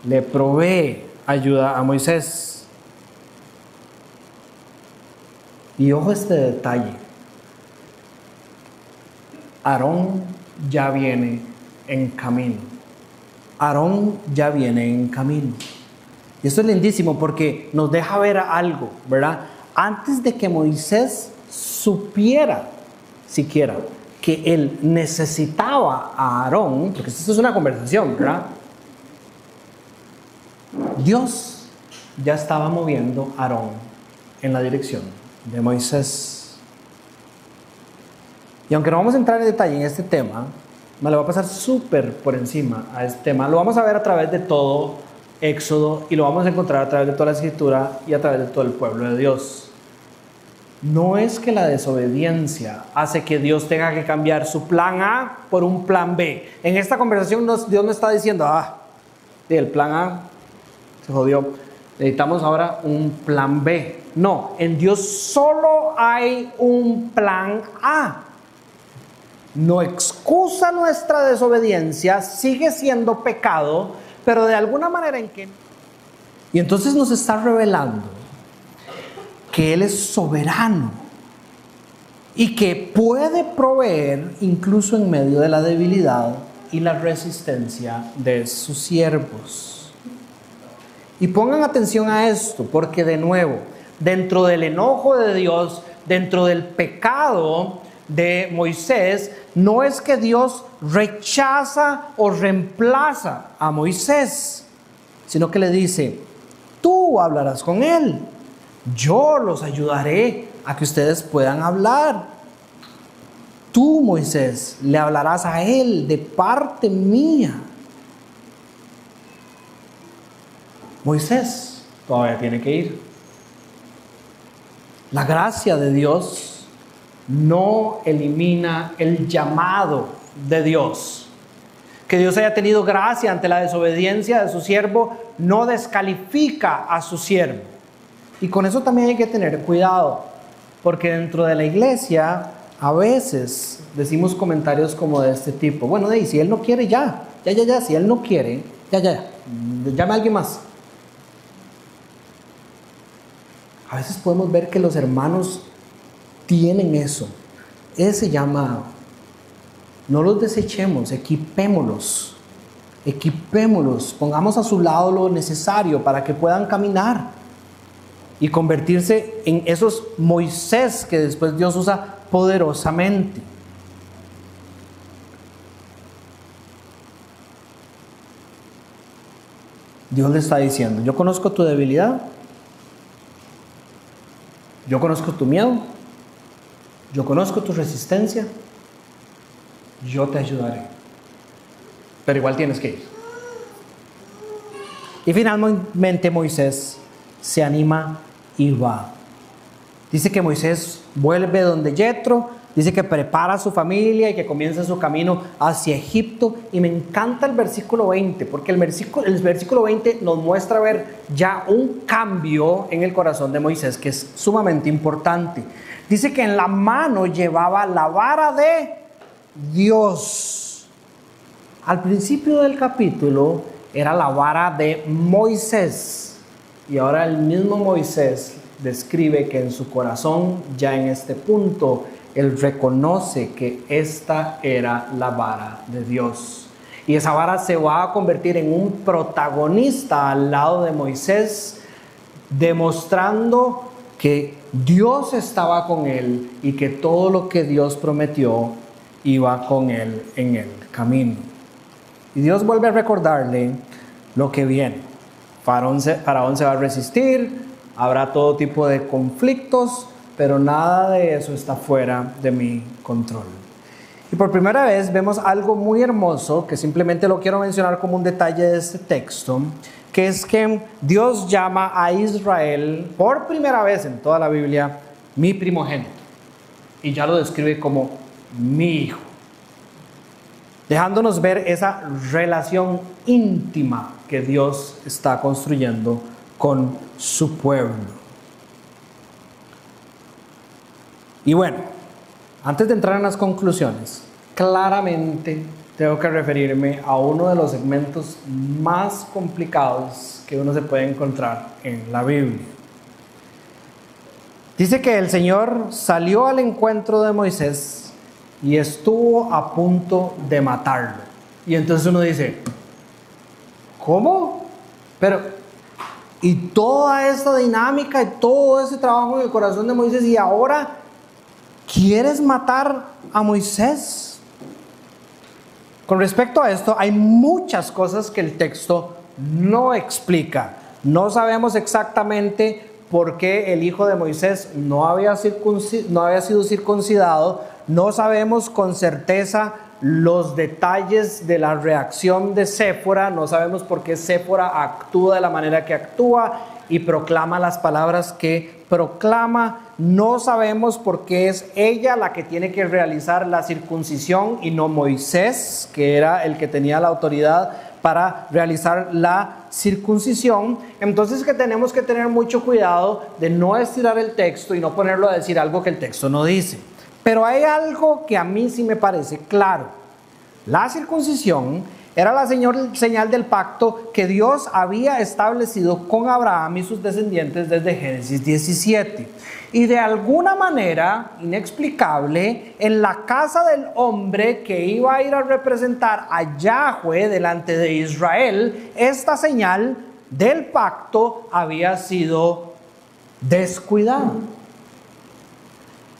Speaker 1: Le provee ayuda a Moisés. Y ojo este detalle. Aarón ya viene en camino. Aarón ya viene en camino. Y esto es lindísimo porque nos deja ver algo, ¿verdad? Antes de que Moisés supiera siquiera que él necesitaba a Aarón, porque esto es una conversación, ¿verdad? Dios ya estaba moviendo a Aarón en la dirección de Moisés. Y aunque no vamos a entrar en detalle en este tema, me lo va a pasar súper por encima a este tema. Lo vamos a ver a través de todo Éxodo y lo vamos a encontrar a través de toda la Escritura y a través de todo el pueblo de Dios. No es que la desobediencia hace que Dios tenga que cambiar su plan A por un plan B. En esta conversación Dios no está diciendo, el plan A se jodió, necesitamos ahora un plan B. No, en Dios solo hay un plan A. No excusa nuestra desobediencia, sigue siendo pecado, pero de alguna manera en que Y entonces nos está revelando que Él es soberano y que puede proveer incluso en medio de la debilidad y la resistencia de sus siervos. Y pongan atención a esto, porque de nuevo, dentro del enojo de Dios, dentro del pecado de Moisés, no es que Dios rechaza o reemplaza a Moisés, sino que le dice: tú hablarás con él, yo los ayudaré a que ustedes puedan hablar. Tú, Moisés, le hablarás a él de parte mía. Moisés todavía tiene que ir. La gracia de Dios no elimina el llamado de Dios. Que Dios haya tenido gracia ante la desobediencia de su siervo no descalifica a su siervo. Y con eso también hay que tener cuidado, porque dentro de la iglesia a veces decimos comentarios como de este tipo: bueno, si él no quiere, ya, si él no quiere, llame a alguien más. A veces podemos ver que los hermanos tienen ese llamado. No los desechemos, equipémoslos, pongamos a su lado lo necesario para que puedan caminar y convertirse en esos Moisés que después Dios usa poderosamente. Dios le está diciendo: yo conozco tu debilidad, yo conozco tu miedo, yo conozco tu resistencia, yo te ayudaré, pero igual tienes que ir. Y finalmente Moisés se anima y va. Dice que Moisés vuelve donde Yetro, dice que prepara a su familia y que comienza su camino hacia Egipto. Y me encanta el versículo 20, porque el versículo 20 nos muestra ver ya un cambio en el corazón de Moisés que es sumamente importante. Dice que en la mano llevaba la vara de Dios. Al principio del capítulo era la vara de Moisés, y ahora el mismo Moisés describe que en su corazón, ya en este punto, él reconoce que esta era la vara de Dios. Y esa vara se va a convertir en un protagonista al lado de Moisés, demostrando que Dios estaba con él y que todo lo que Dios prometió iba con él en el camino. Y Dios vuelve a recordarle lo que viene. Faraón se va a resistir, habrá todo tipo de conflictos, pero nada de eso está fuera de mi control. Y por primera vez vemos algo muy hermoso, que simplemente lo quiero mencionar como un detalle de este texto, que es que Dios llama a Israel por primera vez en toda la Biblia mi primogénito, y ya lo describe como mi hijo, dejándonos ver esa relación íntima que Dios está construyendo con su pueblo. Y bueno, antes de entrar en las conclusiones, claramente tengo que referirme a uno de los segmentos más complicados que uno se puede encontrar en la Biblia. Dice que el Señor salió al encuentro de Moisés y estuvo a punto de matarlo. Y entonces uno dice: ¿cómo? Pero, y toda esta dinámica y todo ese trabajo en el corazón de Moisés, y ahora ¿quieres matar a Moisés? Con respecto a esto, hay muchas cosas que el texto no explica. No sabemos exactamente por qué el hijo de Moisés no había sido circuncidado. No sabemos con certeza los detalles de la reacción de Séfora. No sabemos por qué Séfora actúa de la manera que actúa y proclama las palabras que proclama. No sabemos por qué es ella la que tiene que realizar la circuncisión y no Moisés, que era el que tenía la autoridad para realizar la circuncisión. Entonces que tenemos que tener mucho cuidado de no estirar el texto y no ponerlo a decir algo que el texto no dice. Pero hay algo que a mí sí me parece claro. La circuncisión Era la señal del pacto que Dios había establecido con Abraham y sus descendientes desde Génesis 17. Y de alguna manera inexplicable, en la casa del hombre que iba a ir a representar a Yahweh delante de Israel, esta señal del pacto había sido descuidada.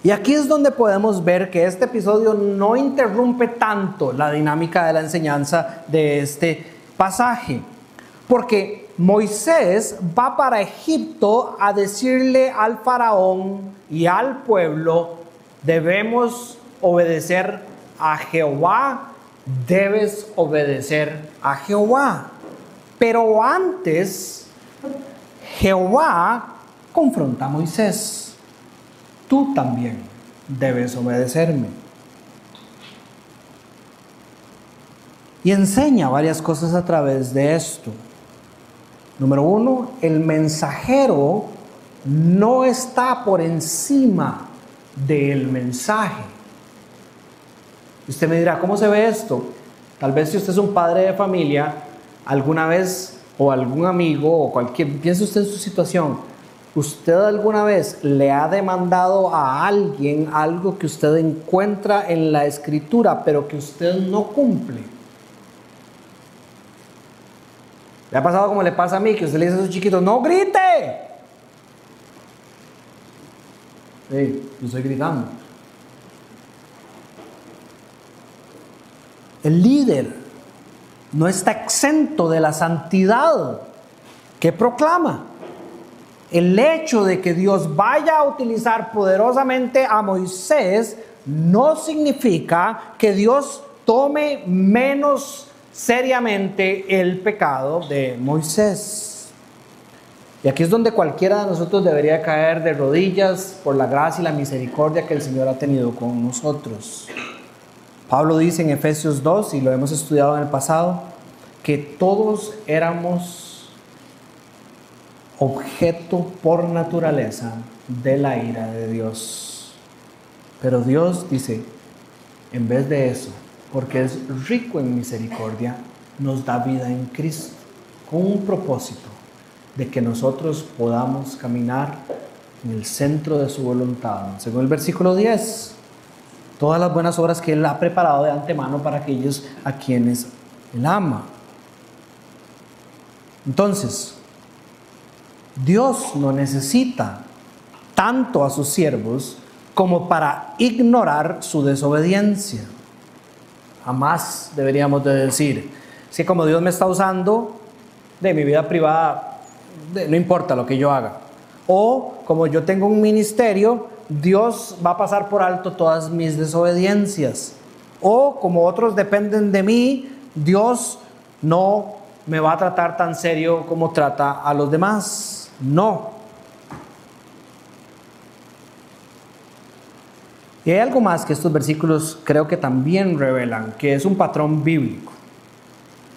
Speaker 1: Y aquí es donde podemos ver que este episodio no interrumpe tanto la dinámica de la enseñanza de este pasaje. Porque Moisés va para Egipto a decirle al faraón y al pueblo: debemos obedecer a Jehová, debes obedecer a Jehová. Pero antes, Jehová confronta a Moisés: tú también debes obedecerme. Y enseña varias cosas a través de esto. Número 1, el mensajero no está por encima del mensaje. Y usted me dirá, ¿cómo se ve esto? Tal vez si usted es un padre de familia, alguna vez, o algún amigo, o piense usted en su situación. ¿Usted alguna vez le ha demandado a alguien algo que usted encuentra en la escritura, pero que usted no cumple? ¿Le ha pasado como le pasa a mí, que usted le dice a su chiquito: no grite? Sí, yo estoy gritando. El líder no está exento de la santidad que proclama. El hecho de que Dios vaya a utilizar poderosamente a Moisés no significa que Dios tome menos seriamente el pecado de Moisés. Y aquí es donde cualquiera de nosotros debería caer de rodillas por la gracia y la misericordia que el Señor ha tenido con nosotros. Pablo dice en Efesios 2, y lo hemos estudiado en el pasado, que todos éramos objeto por naturaleza de la ira de Dios. Pero Dios dice, en vez de eso, porque es rico en misericordia, nos da vida en Cristo, con un propósito de que nosotros podamos caminar en el centro de su voluntad. Según el versículo 10, todas las buenas obras que Él ha preparado de antemano para aquellos a quienes Él ama. Entonces, Dios no necesita tanto a sus siervos como para ignorar su desobediencia. Jamás deberíamos de decir, si como Dios me está usando de mi vida privada, no importa lo que yo haga. O como yo tengo un ministerio, Dios va a pasar por alto todas mis desobediencias. O como otros dependen de mí, Dios no me va a tratar tan serio como trata a los demás. No. Y hay algo más que estos versículos creo que también revelan, que es un patrón bíblico.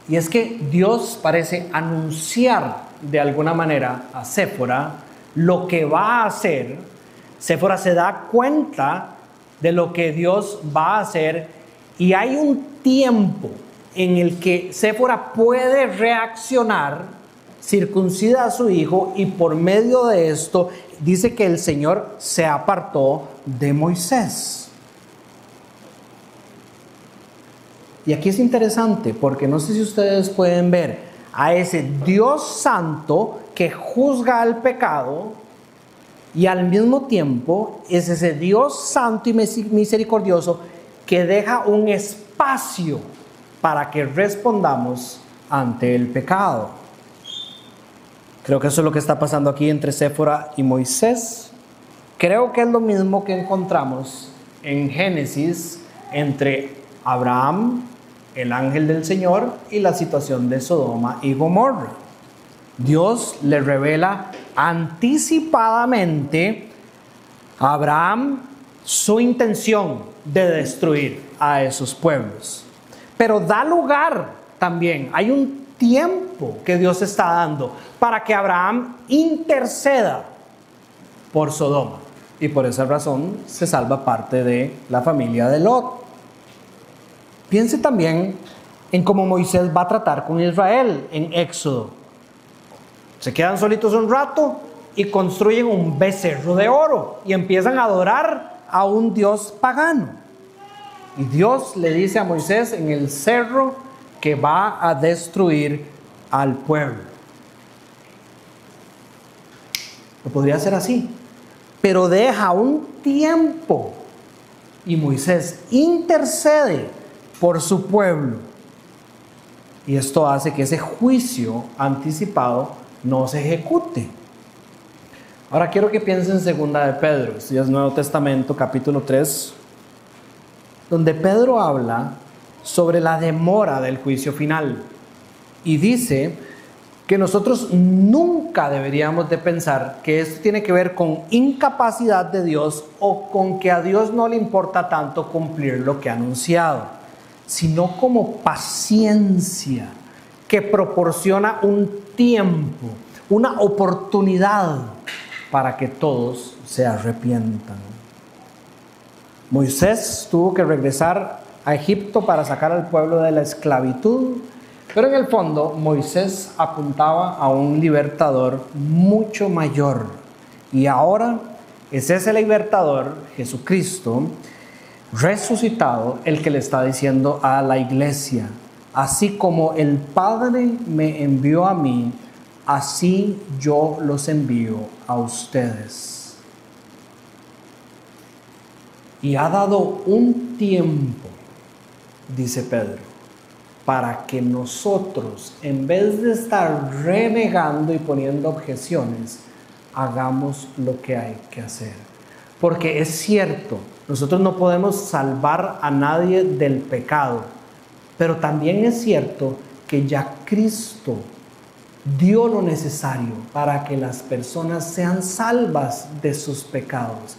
Speaker 1: Y es que Dios parece anunciar de alguna manera a Séfora lo que va a hacer. Séfora se da cuenta de lo que Dios va a hacer, y hay un tiempo en el que Séfora puede reaccionar, circuncida a su hijo, y por medio de esto dice que el Señor se apartó de Moisés. Y aquí es interesante porque no sé si ustedes pueden ver a ese Dios santo que juzga al pecado, y al mismo tiempo es ese Dios santo y misericordioso que deja un espacio para que respondamos ante el pecado. Creo que eso es lo que está pasando aquí entre Séfora y Moisés. Creo que es lo mismo que encontramos en Génesis entre Abraham, el ángel del Señor, y la situación de Sodoma y Gomorra. Dios le revela anticipadamente a Abraham su intención de destruir a esos pueblos. Pero da lugar también, hay un tiempo que Dios está dando para que Abraham interceda por Sodoma, y por esa razón se salva parte de la familia de Lot. Piense también en cómo Moisés va a tratar con Israel en Éxodo. Se quedan solitos un rato y construyen un becerro de oro y empiezan a adorar a un dios pagano. Y Dios le dice a Moisés en el cerro que va a destruir al pueblo. Lo podría hacer así, pero deja un tiempo y Moisés intercede por su pueblo. Y esto hace que ese juicio anticipado no se ejecute. Ahora quiero que piensen en segunda de Pedro, esto ya es Nuevo Testamento, capítulo 3, donde Pedro habla sobre la demora del juicio final. Y dice que nosotros nunca deberíamos de pensar que esto tiene que ver con incapacidad de Dios o con que a Dios no le importa tanto cumplir lo que ha anunciado, sino como paciencia que proporciona un tiempo, una oportunidad para que todos se arrepientan. Moisés tuvo que regresar a Egipto para sacar al pueblo de la esclavitud, pero en el fondo Moisés apuntaba a un libertador mucho mayor. Y ahora es ese libertador, Jesucristo, resucitado, el que le está diciendo a la iglesia: así como el Padre me envió a mí, así yo los envío a ustedes. Y ha dado un tiempo, dice Pedro, para que nosotros, en vez de estar renegando y poniendo objeciones, hagamos lo que hay que hacer. Porque es cierto, nosotros no podemos salvar a nadie del pecado, pero también es cierto que ya Cristo dio lo necesario para que las personas sean salvas de sus pecados.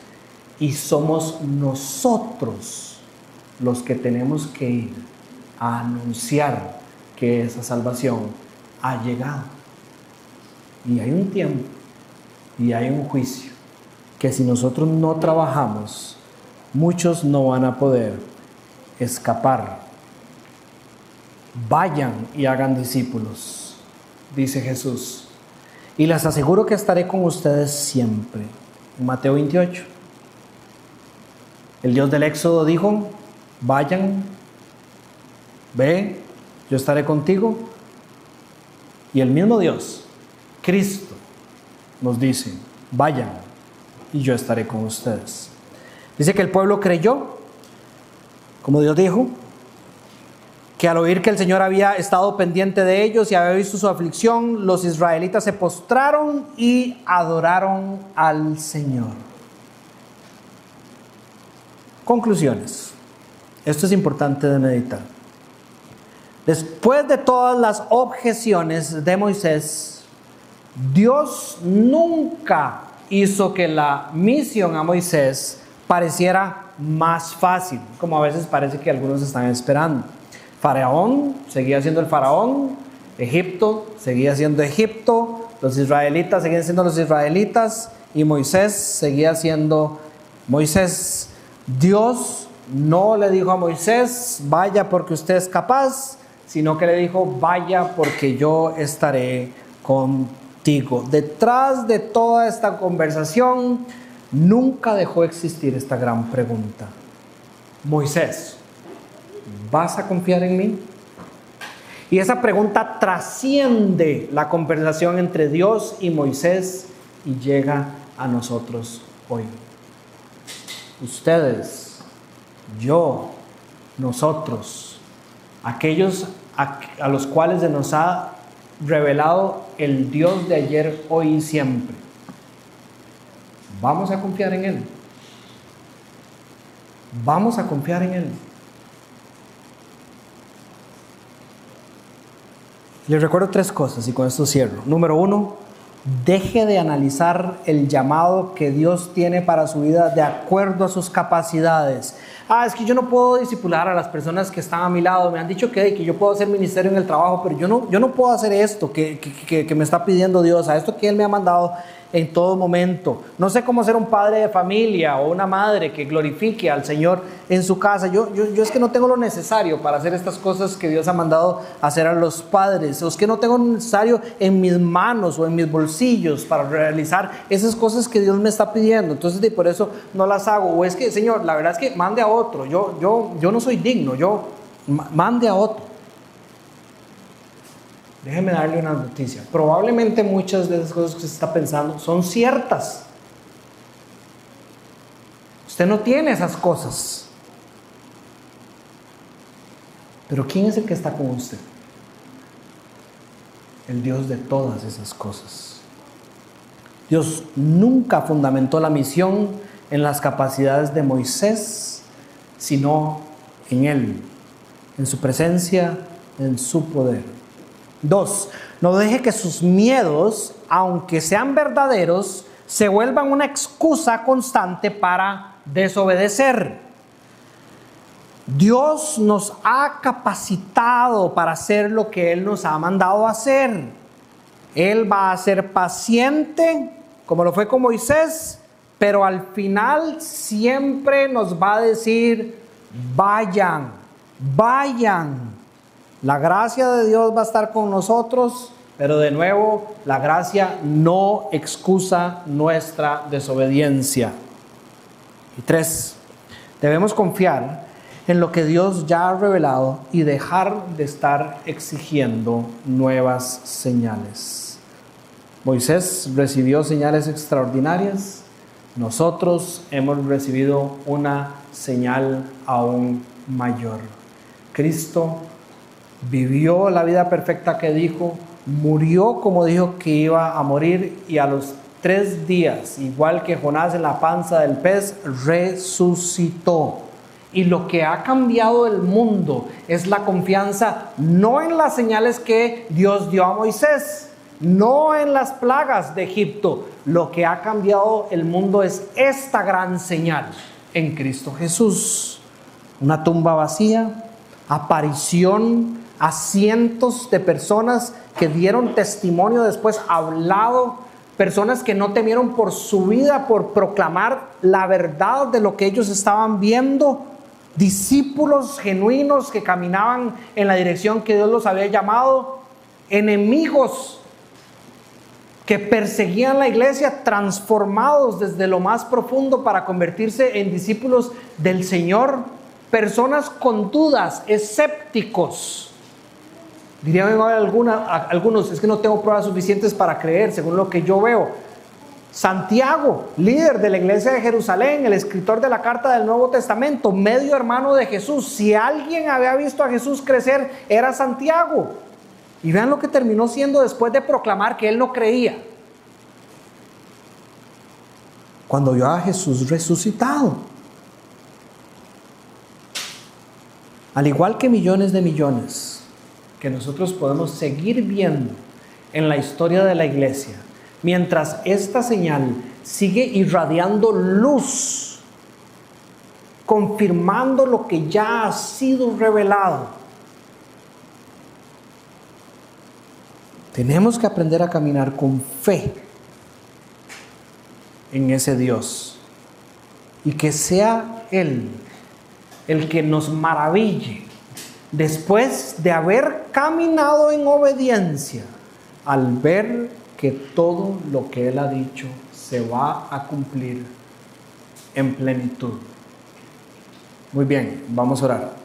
Speaker 1: Y somos nosotros los que tenemos que ir a anunciar que esa salvación ha llegado. Y hay un tiempo y hay un juicio que si nosotros no trabajamos, muchos no van a poder escapar. Vayan y hagan discípulos, dice Jesús, y les aseguro que estaré con ustedes siempre. En Mateo 28, el Dios del Éxodo dijo: vayan, ve, yo estaré contigo. Y el mismo Dios, Cristo, nos dice: vayan y yo estaré con ustedes. Dice que el pueblo creyó, como Dios dijo, que al oír que el Señor había estado pendiente de ellos y había visto su aflicción, los israelitas se postraron y adoraron al Señor. Conclusiones. Esto es importante de meditar. Después de todas las objeciones de Moisés, Dios nunca hizo que la misión a Moisés pareciera más fácil, como a veces parece que algunos están esperando. Faraón seguía siendo el faraón, Egipto seguía siendo Egipto, los israelitas seguían siendo los israelitas y Moisés seguía siendo Moisés. Dios no le dijo a Moisés: vaya porque usted es capaz, sino que le dijo: vaya porque yo estaré contigo. Detrás de toda esta conversación nunca dejó de existir esta gran pregunta: Moisés, ¿vas a confiar en mí? Y esa pregunta trasciende la conversación entre Dios y Moisés y llega a nosotros hoy. Ustedes, yo, nosotros, aquellos a los cuales se nos ha revelado el Dios de ayer, hoy y siempre, ¿vamos a confiar en Él? ¿Vamos a confiar en Él? Les recuerdo 3 cosas y con esto cierro. Número 1, deje de analizar el llamado que Dios tiene para su vida de acuerdo a sus capacidades. Es que yo no puedo discipular a las personas que están a mi lado. Me han dicho que yo puedo hacer ministerio en el trabajo, pero yo no puedo hacer esto que me está pidiendo Dios, a esto que Él me ha mandado. en todo momento. No sé cómo ser un padre de familia o una madre que glorifique al Señor en su casa. Yo es que no tengo lo necesario para hacer estas cosas que Dios ha mandado hacer a los padres. O es que no tengo lo necesario en mis manos o en mis bolsillos para realizar esas cosas que Dios me está pidiendo. Entonces, por eso no las hago. O es que, Señor, la verdad es que mande a otro. Yo no soy digno. Mande a otro. Déjeme darle una noticia. Probablemente muchas de esas cosas que usted está pensando son ciertas. Usted no tiene esas cosas. Pero ¿quién es el que está con usted? El Dios de todas esas cosas. Dios nunca fundamentó la misión en las capacidades de Moisés, sino en Él, en su presencia, en su poder. 2. No deje que sus miedos, aunque sean verdaderos, se vuelvan una excusa constante para desobedecer. Dios nos ha capacitado para hacer lo que Él nos ha mandado a hacer. Él va a ser paciente, como lo fue con Moisés, pero al final siempre nos va a decir: vayan, vayan. La gracia de Dios va a estar con nosotros, pero de nuevo, la gracia no excusa nuestra desobediencia. Y 3, debemos confiar en lo que Dios ya ha revelado y dejar de estar exigiendo nuevas señales. Moisés recibió señales extraordinarias. Nosotros hemos recibido una señal aún mayor. Cristo vivió la vida perfecta que dijo, murió como dijo que iba a morir, y a los 3 días, igual que Jonás en la panza del pez, resucitó. Y lo que ha cambiado el mundo es la confianza no en las señales que Dios dio a Moisés, no en las plagas de Egipto. Lo que ha cambiado el mundo es esta gran señal en Cristo Jesús. Una tumba vacía, aparición a cientos de personas que dieron testimonio después hablado, personas que no temieron por su vida por proclamar la verdad de lo que ellos estaban viendo, discípulos genuinos que caminaban en la dirección que Dios los había llamado, enemigos que perseguían la iglesia transformados desde lo más profundo para convertirse en discípulos del Señor, personas con dudas, escépticos. Dirían algunos, es que no tengo pruebas suficientes para creer, según lo que yo veo. Santiago, líder de la iglesia de Jerusalén, el escritor de la carta del Nuevo Testamento, medio hermano de Jesús. Si alguien había visto a Jesús crecer, era Santiago. Y vean lo que terminó siendo después de proclamar que él no creía. Cuando vio a Jesús resucitado. Al igual que millones de millones que nosotros podemos seguir viendo en la historia de la iglesia, mientras esta señal sigue irradiando luz, confirmando lo que ya ha sido revelado. Tenemos que aprender a caminar con fe en ese Dios, y que sea Él el que nos maraville después de haber caminado en obediencia, al ver que todo lo que Él ha dicho se va a cumplir en plenitud. Muy bien, vamos a orar.